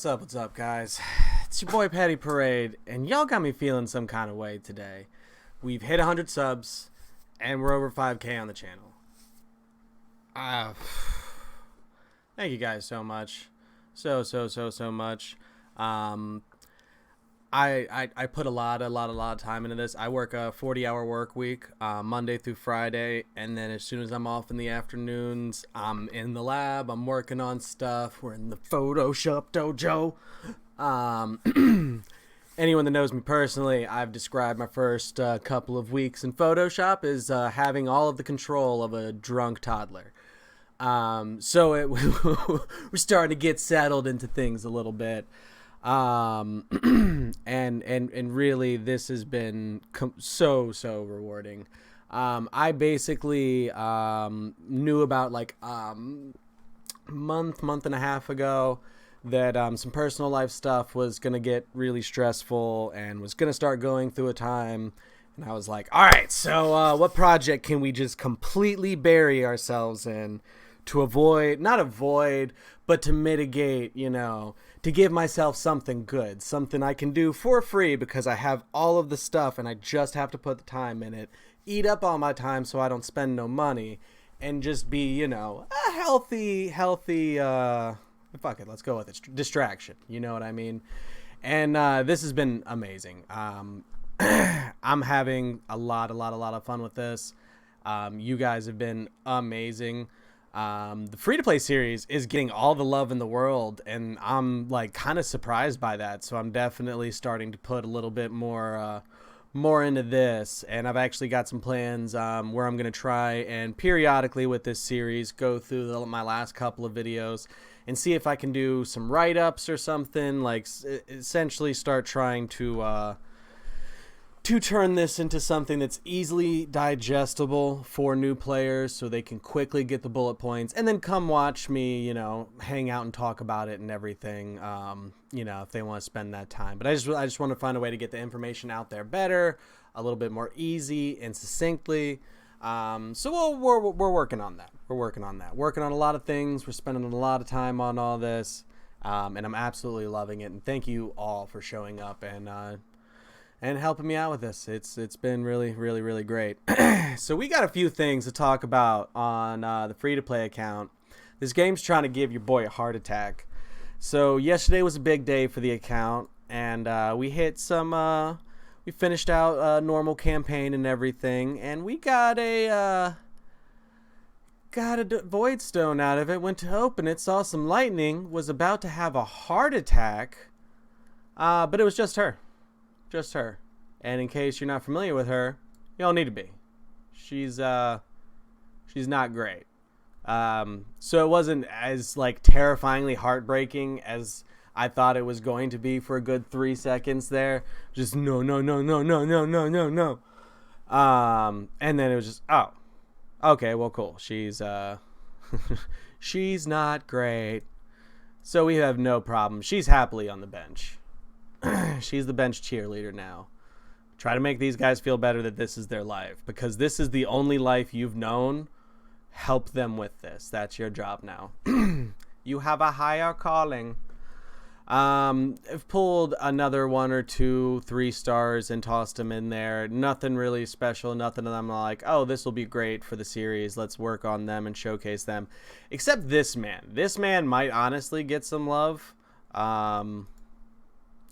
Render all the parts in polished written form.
What's up, guys? It's your boy Patty Parade, and y'all got me feeling some kind of way today. We've hit 100 subs, and we're over 5K on the channel. Thank you guys so much. So much. I put a lot of time into this. I work a 40-hour work week, Monday through Friday, and then as soon as I'm off in the afternoons, I'm in the lab. I'm working on stuff. We're in the Photoshop dojo. Anyone that knows me personally, I've described my first couple of weeks in Photoshop as having all of the control of a drunk toddler. We're starting to get settled into things a little bit. And really this has been so rewarding. I basically knew about like month and a half ago that some personal life stuff was gonna get really stressful and was gonna start going through a time, and I was like, all right, so what project can we just completely bury ourselves in to not avoid but to mitigate, to give myself something good, something I can do for free because I have all of the stuff and I just have to put the time in it, eat up all my time so I don't spend no money, and just be, a healthy, fuck it, let's go with it, distraction, you know what I mean? And this has been amazing. I'm having a lot of fun with this. You guys have been amazing. The free-to-play series is getting all the love in the world, and I'm like kind of surprised by that, so I'm definitely starting to put a little bit more into this, and I've actually got some plans where I'm going to try and periodically with this series go through my last couple of videos and see if I can do some write-ups or something, like essentially start trying to turn this into something that's easily digestible for new players so they can quickly get the bullet points and then come watch me, hang out and talk about it and everything, if they want to spend that time. But I just want to find a way to get the information out there better, a little bit more easy and succinctly. So we're working on that. Working on a lot of things. We're spending a lot of time on all this, and I'm absolutely loving it. And thank you all for showing up and helping me out with this. It's been really great. So we got a few things to talk about on the free-to-play account. This game's trying to give your boy a heart attack. So yesterday was a big day for the account, and we finished out a normal campaign and everything, and we got a void stone out of it. Went to open it, saw some lightning, was about to have a heart attack, but it was just her. And in case you're not familiar with her, you don't need to be. She's not great. So it wasn't as like terrifyingly heartbreaking as I thought it was going to be for a good 3 seconds there. Just no. And then it was just, oh, okay, well, cool. She's she's not great. So we have no problem. She's happily on the bench. She's the bench cheerleader now. Try to make these guys feel better that this is their life, because this is the only life you've known. Help them with this. That's your job now. You have a higher calling. I've pulled another 1 or 2, 3 stars and tossed them in there. Nothing really special. Nothing that I'm like, oh, this will be great for the series. Let's work on them and showcase them. Except this man. This man might honestly get some love.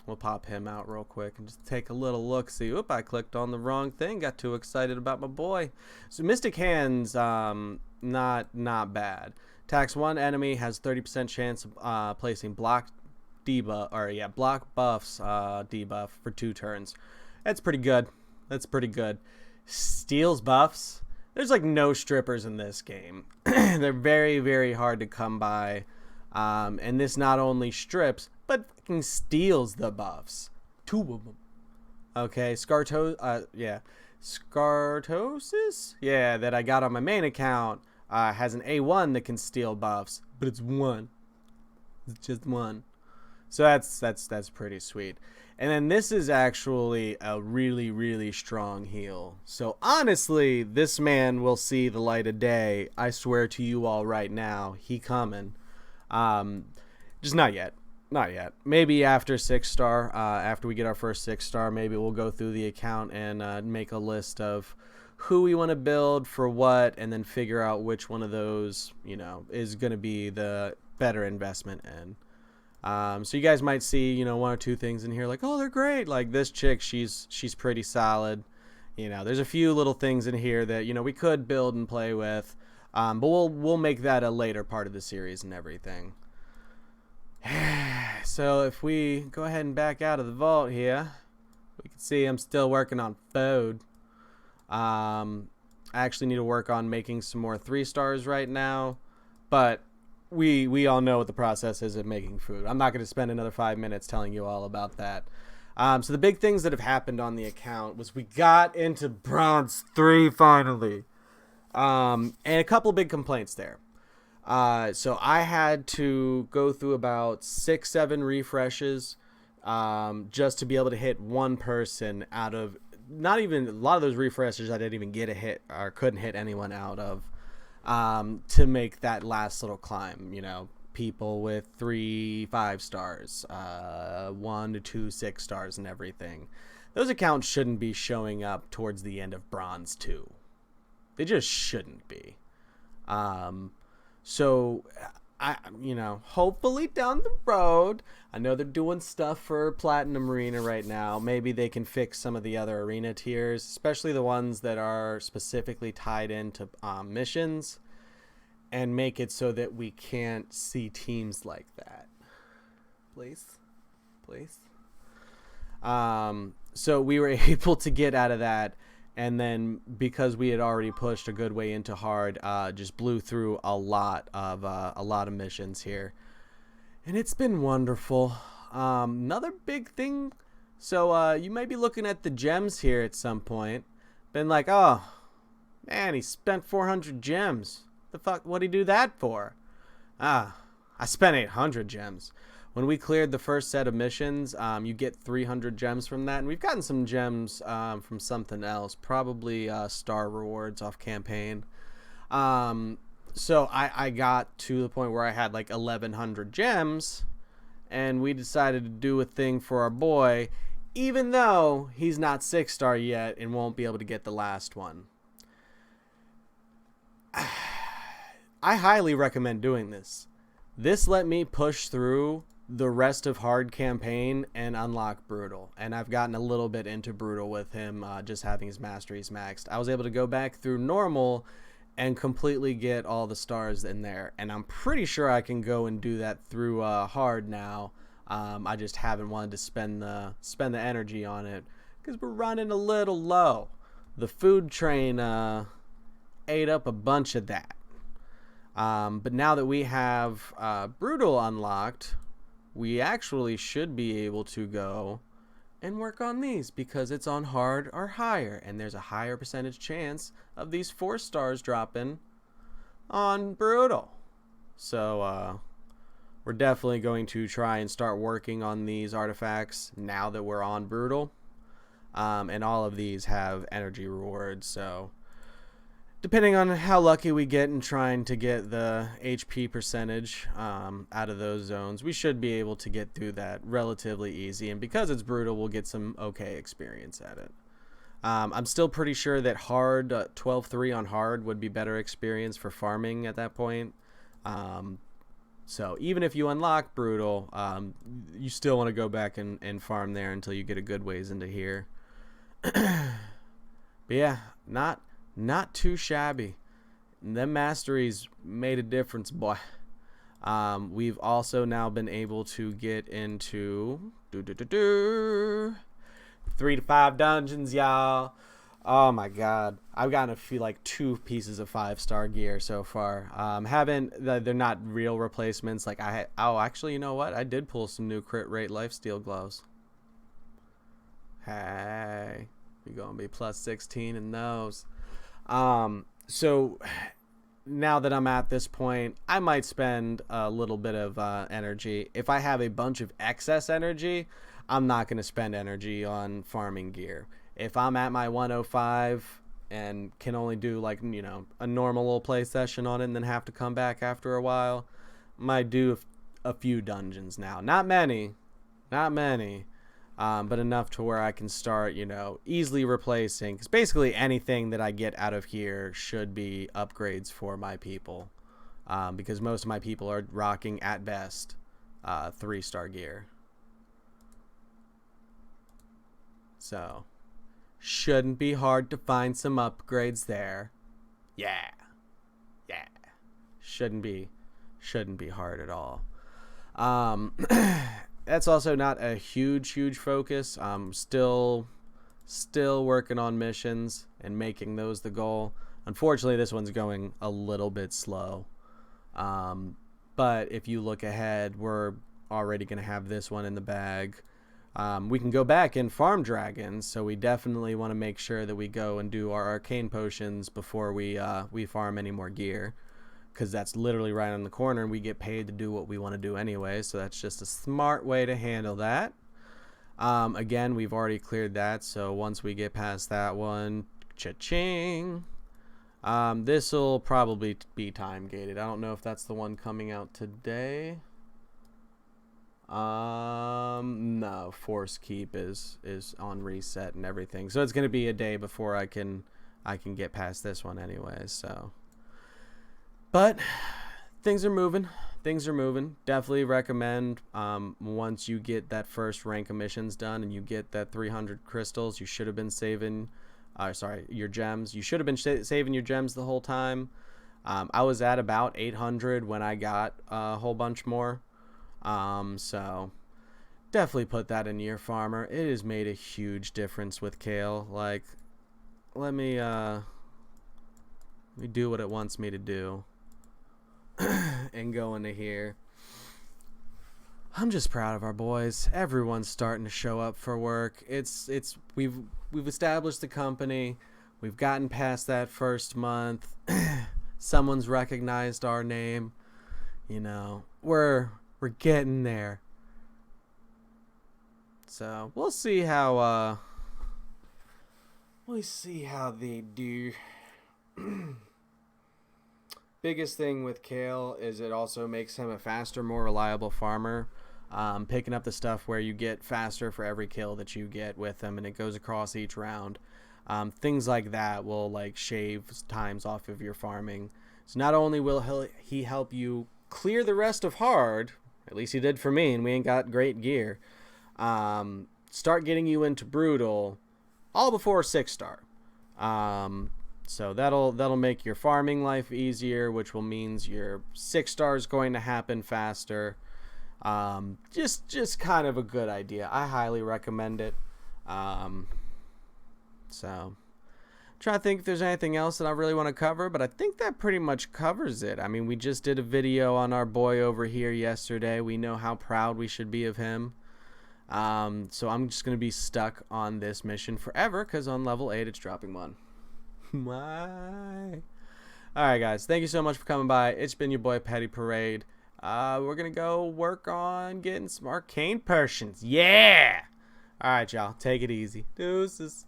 We'll pop him out real quick and just take a little look. See, oop, I clicked on the wrong thing. Got too excited about my boy. So Mystic Hands, not bad. Attacks one enemy, has 30% chance of placing block buffs debuff for 2 turns. That's pretty good. Steals buffs. There's like no strippers in this game. They're very hard to come by. And this not only strips, but fucking steals the buffs. 2 of them. Okay, Scartosis? Yeah, that I got on my main account, has an A1 that can steal buffs, but it's 1. It's just 1. So that's pretty sweet. And then this is actually a really strong heal. So honestly, this man will see the light of day. I swear to you all right now, he coming. Just not yet. Not yet. Maybe after 6-star, after we get our first 6-star, maybe we'll go through the account and make a list of who we want to build for what, and then figure out which one of those, is going to be the better investment in. So you guys might see, one or two things in here like, oh, they're great. Like this chick, she's pretty solid. There's a few little things in here that, we could build and play with. But we'll make that a later part of the series and everything. So if we go ahead and back out of the vault here, we can see I'm still working on food. I actually need to work on making some more 3-stars right now, but we all know what the process is of making food. I'm not going to spend another 5 minutes telling you all about that. So the big things that have happened on the account was we got into Bronze 3 finally. And a couple big complaints there. So I had to go through about 6-7 refreshes just to be able to hit one person out of, not even, a lot of those refreshes I didn't even get a hit or couldn't hit anyone out of, to make that last little climb. People with 3 5-stars, 1 to 2 6-stars and everything. Those accounts shouldn't be showing up towards the end of Bronze 2. They just shouldn't be. So, hopefully down the road, I know they're doing stuff for Platinum Arena right now. Maybe they can fix some of the other arena tiers, especially the ones that are specifically tied into missions, and make it so that we can't see teams like that. Please. So we were able to get out of that. And then because we had already pushed a good way into hard, just blew through a lot of missions here, and it's been wonderful. Another big thing, so you might be looking at the gems here at some point. Been like, oh man, he spent 400 gems. The fuck? What'd he do that for? I spent 800 gems. When we cleared the first set of missions, you get 300 gems from that. And we've gotten some gems from something else, probably star rewards off campaign. So I got to the point where I had like 1,100 gems, and we decided to do a thing for our boy, even though he's not 6-star yet and won't be able to get the last one. I highly recommend doing this. This let me push through the rest of hard campaign and unlock brutal, and I've gotten a little bit into brutal with him, just having his masteries maxed. I was able to go back through normal and completely get all the stars in there, and I'm pretty sure I can go and do that through hard now. I just haven't wanted to spend the energy on it because we're running a little low. The food train ate up a bunch of that, but now that we have brutal unlocked, we actually should be able to go and work on these because it's on hard or higher, and there's a higher percentage chance of these 4-stars dropping on brutal. So we're definitely going to try and start working on these artifacts now that we're on brutal, and all of these have energy rewards, so depending on how lucky we get in trying to get the HP percentage out of those zones, we should be able to get through that relatively easy. And because it's brutal, we'll get some okay experience at it. I'm still pretty sure that hard, 12-3 on hard would be better experience for farming at that point. So even if you unlock brutal, you still want to go back and farm there until you get a good ways into here. But yeah, not too shabby. Them masteries made a difference, boy. We've also now been able to get into 3 to 5 dungeons, y'all. Oh my god, I've gotten a few, like 2 pieces of 5-star gear so far. They're not real replacements. Like actually, you know what? I did pull some new crit rate lifesteal gloves. Hey, you're gonna be plus 16 in those. So now that I'm at this point, I might spend a little bit of energy. If I have a bunch of excess energy, I'm not going to spend energy on farming gear. If I'm at my 105 and can only do like, a normal little play session on it and then have to come back after a while, might do a few dungeons now. Not many, but enough to where I can start, you know, easily replacing. Because basically anything that I get out of here should be upgrades for my people. Because most of my people are rocking, at best, 3-star gear. So, shouldn't be hard to find some upgrades there. Yeah. Yeah. Shouldn't be hard at all. That's also not a huge focus. Still working on missions and making those the goal. Unfortunately, this one's going a little bit slow. But if you look ahead, we're already going to have this one in the bag. We can go back and farm dragons, so we definitely want to make sure that we go and do our arcane potions before we farm any more gear, because that's literally right on the corner and we get paid to do what we want to do anyway, so that's just a smart way to handle that. Again, we've already cleared that, so once we get past that one, cha-ching. This will probably be time gated. I don't know if that's the one coming out today. No, Force Keep is on reset and everything, so it's gonna be a day before I can get past this one anyway. So, but things are moving. Definitely recommend, once you get that first rank of missions done and you get that 300 crystals, you should have been saving, your gems. You should have been saving your gems the whole time. I was at about 800 when I got a whole bunch more. So definitely put that into your farmer. It has made a huge difference with Kale. Like, let me do what it wants me to do and go into here. I'm just proud of our boys. Everyone's starting to show up for work. We've established the company. We've gotten past that first month. Someone's recognized our name. You know, we're getting there. So we'll see how they do. Biggest thing with Kale is it also makes him a faster, more reliable farmer. Picking up the stuff where you get faster for every kill that you get with him, and it goes across each round. Things like that will like shave times off of your farming. So not only will he help you clear the rest of hard, at least he did for me, and we ain't got great gear. Start getting you into brutal all before 6-star. So that'll make your farming life easier, which will means your 6-star is going to happen faster. Just kind of a good idea. I highly recommend it. So try to think if there's anything else that I really want to cover, but I think that pretty much covers it. I mean, we just did a video on our boy over here yesterday. We know how proud we should be of him. So I'm just going to be stuck on this mission forever, because on level 8 it's dropping 1. Why? Alright guys, thank you so much for coming by. It's been your boy Petty Parade. We're going to go work on getting some arcane potions. Yeah! Alright y'all, take it easy. Deuces.